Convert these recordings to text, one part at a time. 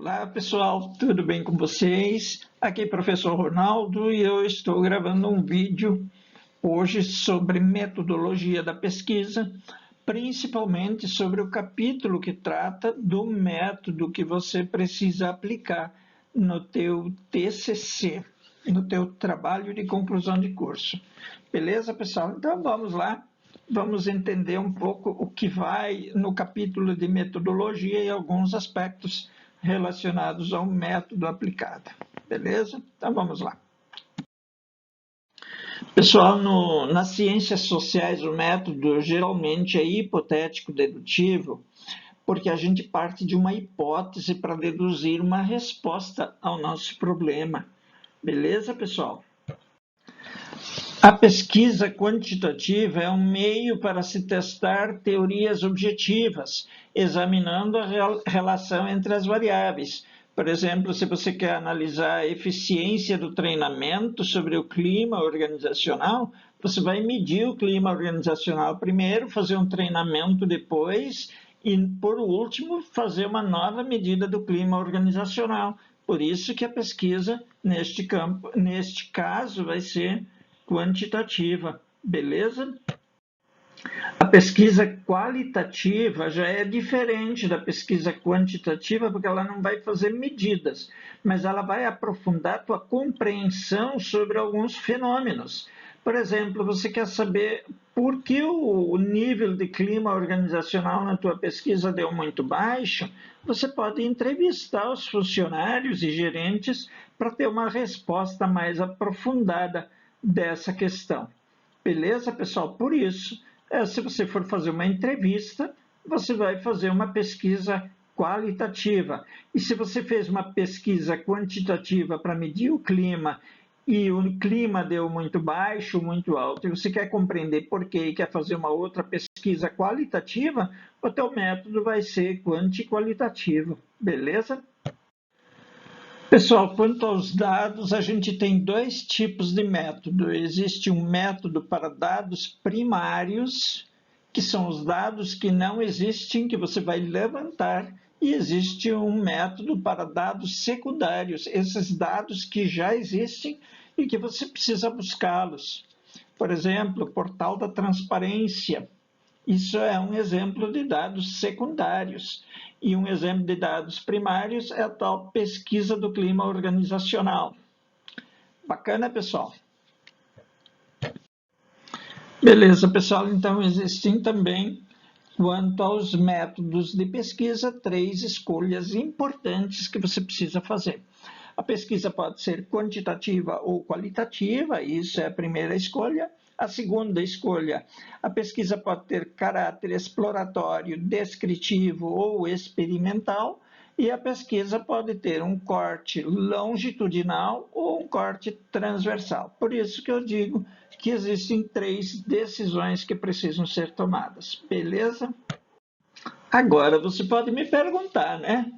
Olá pessoal, tudo bem com vocês? Aqui é o professor Ronaldo e eu estou gravando um vídeo hoje sobre metodologia da pesquisa, principalmente sobre o capítulo que trata do método que você precisa aplicar no teu TCC, no teu trabalho de conclusão de curso. Beleza, pessoal? Então vamos lá. Vamos entender um pouco o que vai no capítulo de metodologia e alguns aspectos relacionados ao método aplicado. Beleza? Então vamos lá. Pessoal, nas ciências sociais o método geralmente é hipotético-dedutivo, porque a gente parte de uma hipótese para deduzir uma resposta ao nosso problema. Beleza, pessoal? A pesquisa quantitativa é um meio para se testar teorias objetivas, examinando a relação entre as variáveis. Por exemplo, se você quer analisar a eficiência do treinamento sobre o clima organizacional, você vai medir o clima organizacional primeiro, fazer um treinamento depois e, por último, fazer uma nova medida do clima organizacional. Por isso que a pesquisa, neste caso, vai ser quantitativa, beleza? A pesquisa qualitativa já é diferente da pesquisa quantitativa, porque ela não vai fazer medidas, mas ela vai aprofundar a tua compreensão sobre alguns fenômenos. Por exemplo, você quer saber por que o nível de clima organizacional na tua pesquisa deu muito baixo? Você pode entrevistar os funcionários e gerentes para ter uma resposta mais aprofundada dessa questão. Beleza, pessoal? Por isso, se você for fazer uma entrevista, você vai fazer uma pesquisa qualitativa. E se você fez uma pesquisa quantitativa para medir o clima e o clima deu muito baixo, muito alto, e você quer compreender por quê e quer fazer uma outra pesquisa qualitativa, o teu método vai ser quanti-qualitativo. Beleza? Pessoal, quanto aos dados, a gente tem dois tipos de método. Existe um método para dados primários, que são os dados que não existem, que você vai levantar, e existe um método para dados secundários, esses dados que já existem e que você precisa buscá-los. Por exemplo, o portal da transparência. Isso é um exemplo de dados secundários. E um exemplo de dados primários é a tal pesquisa do clima organizacional. Bacana, pessoal? Beleza, pessoal. Então, existem também, quanto aos métodos de pesquisa, 3 escolhas importantes que você precisa fazer. A pesquisa pode ser quantitativa ou qualitativa, isso é a primeira escolha. A segunda escolha, a pesquisa pode ter caráter exploratório, descritivo ou experimental, e a pesquisa pode ter um corte longitudinal ou um corte transversal. Por isso que eu digo que existem 3 decisões que precisam ser tomadas. Beleza? Agora você pode me perguntar, né?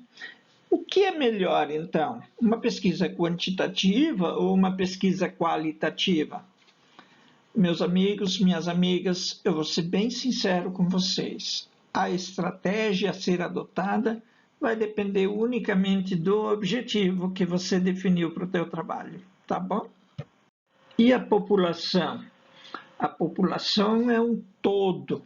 O que é melhor, então? Uma pesquisa quantitativa ou uma pesquisa qualitativa? Meus amigos, minhas amigas, eu vou ser bem sincero com vocês. A estratégia a ser adotada vai depender unicamente do objetivo que você definiu para o teu trabalho, tá bom? E a população? A população é um todo.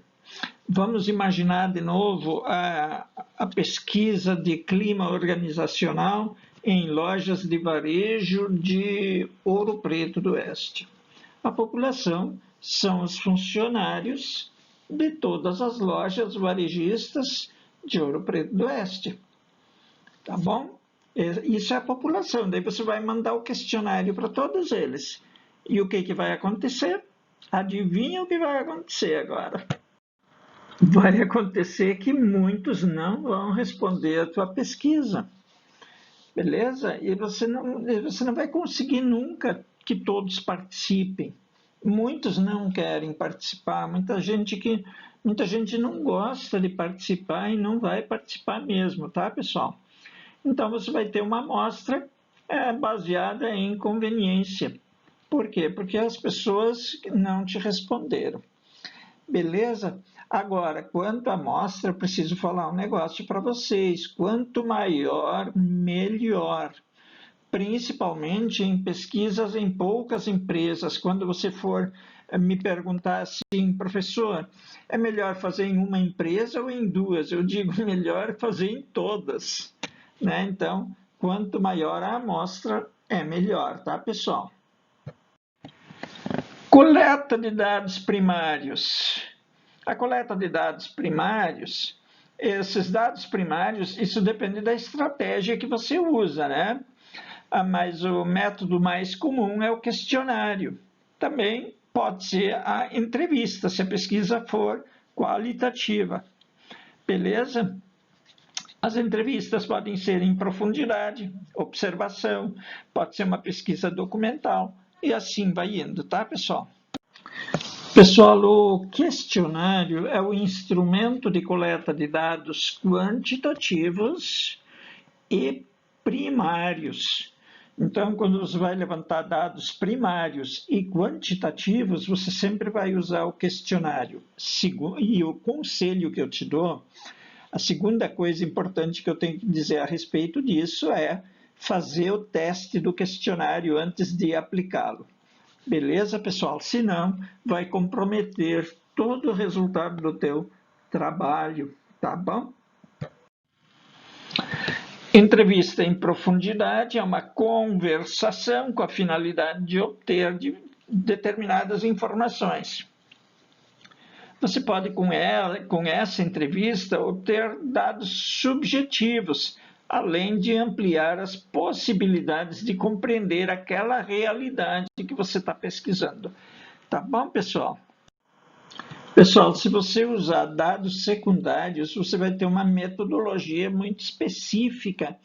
Vamos imaginar de novo a pesquisa de clima organizacional em lojas de varejo de Ouro Preto do Oeste. A população são os funcionários de todas as lojas varejistas de Ouro Preto do Oeste. Tá bom? Isso é a população. Daí você vai mandar o questionário para todos eles. E o que vai acontecer? Adivinha o que vai acontecer agora? Vai acontecer que muitos não vão responder a tua pesquisa. Beleza? E você não vai conseguir nunca que todos participem. Muitos não querem participar, muita gente não gosta de participar e não vai participar mesmo, tá, pessoal? Então, você vai ter uma amostra baseada em conveniência. Por quê? Porque as pessoas não te responderam. Beleza? Agora, quanto à amostra, eu preciso falar um negócio para vocês. Quanto maior, melhor. Principalmente em pesquisas em poucas empresas. Quando você for me perguntar assim, professor, é melhor fazer em uma empresa ou em duas? Eu digo, melhor fazer em todas, né? Então, quanto maior a amostra, é melhor, tá, pessoal? Coleta de dados primários. A coleta de dados primários, esses dados primários, isso depende da estratégia que você usa, né? Mas o método mais comum é o questionário. Também pode ser a entrevista, se a pesquisa for qualitativa. Beleza? As entrevistas podem ser em profundidade, observação, pode ser uma pesquisa documental, e assim vai indo, tá, pessoal? Pessoal, o questionário é o instrumento de coleta de dados quantitativos e primários. Então, quando você vai levantar dados primários e quantitativos, você sempre vai usar o questionário. E o conselho que eu te dou, a segunda coisa importante que eu tenho que dizer a respeito disso é fazer o teste do questionário antes de aplicá-lo. Beleza, pessoal? Senão, vai comprometer todo o resultado do teu trabalho, tá bom? Entrevista em profundidade é uma conversação com a finalidade de obter determinadas informações. Você pode, com essa entrevista, obter dados subjetivos, além de ampliar as possibilidades de compreender aquela realidade que você está pesquisando. Tá bom, pessoal? Pessoal, se você usar dados secundários, você vai ter uma metodologia muito específica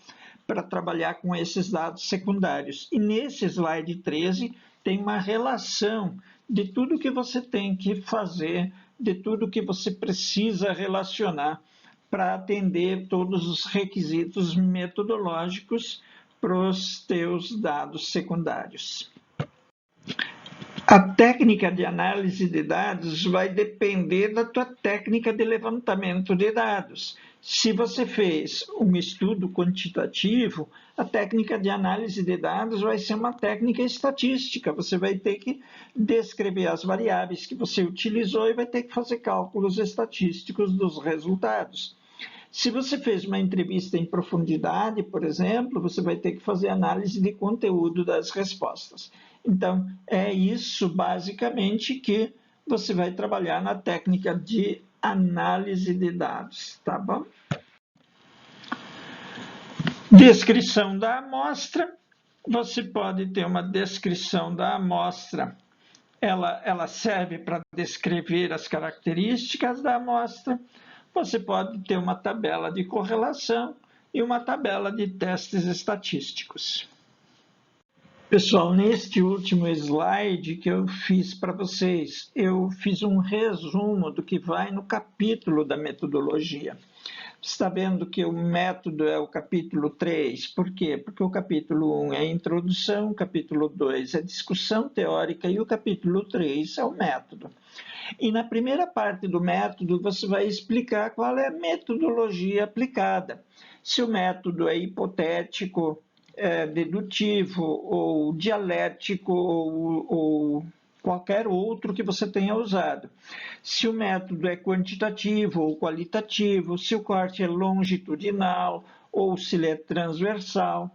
para trabalhar com esses dados secundários. E nesse slide 13 tem uma relação de tudo que você tem que fazer, de tudo que você precisa relacionar para atender todos os requisitos metodológicos para os teus dados secundários. A técnica de análise de dados vai depender da tua técnica de levantamento de dados. Se você fez um estudo quantitativo, a técnica de análise de dados vai ser uma técnica estatística. Você vai ter que descrever as variáveis que você utilizou e vai ter que fazer cálculos estatísticos dos resultados. Se você fez uma entrevista em profundidade, por exemplo, você vai ter que fazer análise de conteúdo das respostas. Então, é isso basicamente que você vai trabalhar na técnica de análise de dados, tá bom? Descrição da amostra. Você pode ter uma descrição da amostra. Ela serve para descrever as características da amostra. Você pode ter uma tabela de correlação e uma tabela de testes estatísticos. Pessoal, neste último slide que eu fiz para vocês, eu fiz um resumo do que vai no capítulo da metodologia. Você está vendo que o método é o capítulo 3. Por quê? Porque o capítulo 1 é a introdução, o capítulo 2 é discussão teórica e o capítulo 3 é o método. E na primeira parte do método, você vai explicar qual é a metodologia aplicada. Se o método é hipotético, dedutivo, ou dialético, ou qualquer outro que você tenha usado. Se o método é quantitativo ou qualitativo, se o corte é longitudinal ou se ele é transversal.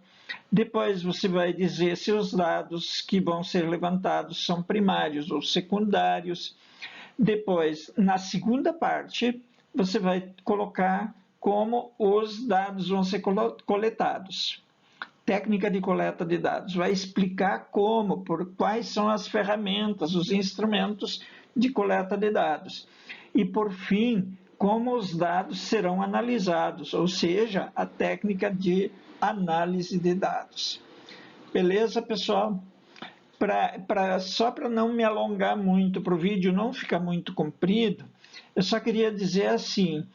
Depois você vai dizer se os dados que vão ser levantados são primários ou secundários. Depois, na segunda parte, você vai colocar como os dados vão ser coletados. Técnica de coleta de dados. Vai explicar como, por quais são as ferramentas, os instrumentos de coleta de dados. E, por fim, como os dados serão analisados, ou seja, a técnica de análise de dados. Beleza, pessoal? Só para não me alongar muito, para o vídeo não ficar muito comprido, eu só queria dizer assim,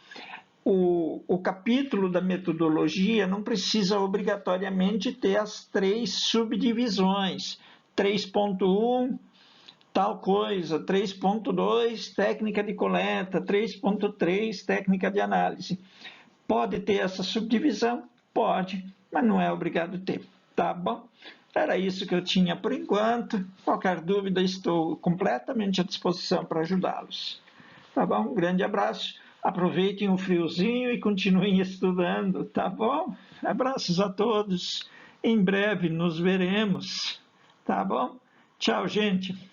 o capítulo da metodologia não precisa obrigatoriamente ter as 3 subdivisões, 3.1, tal coisa, 3.2, técnica de coleta, 3.3, técnica de análise. Pode ter essa subdivisão? Pode, mas não é obrigado a ter, tá bom? Era isso que eu tinha por enquanto. Qualquer dúvida, estou completamente à disposição para ajudá-los. Tá bom? Um grande abraço. Aproveitem o friozinho e continuem estudando, tá bom? Abraços a todos. Em breve nos veremos, tá bom? Tchau, gente.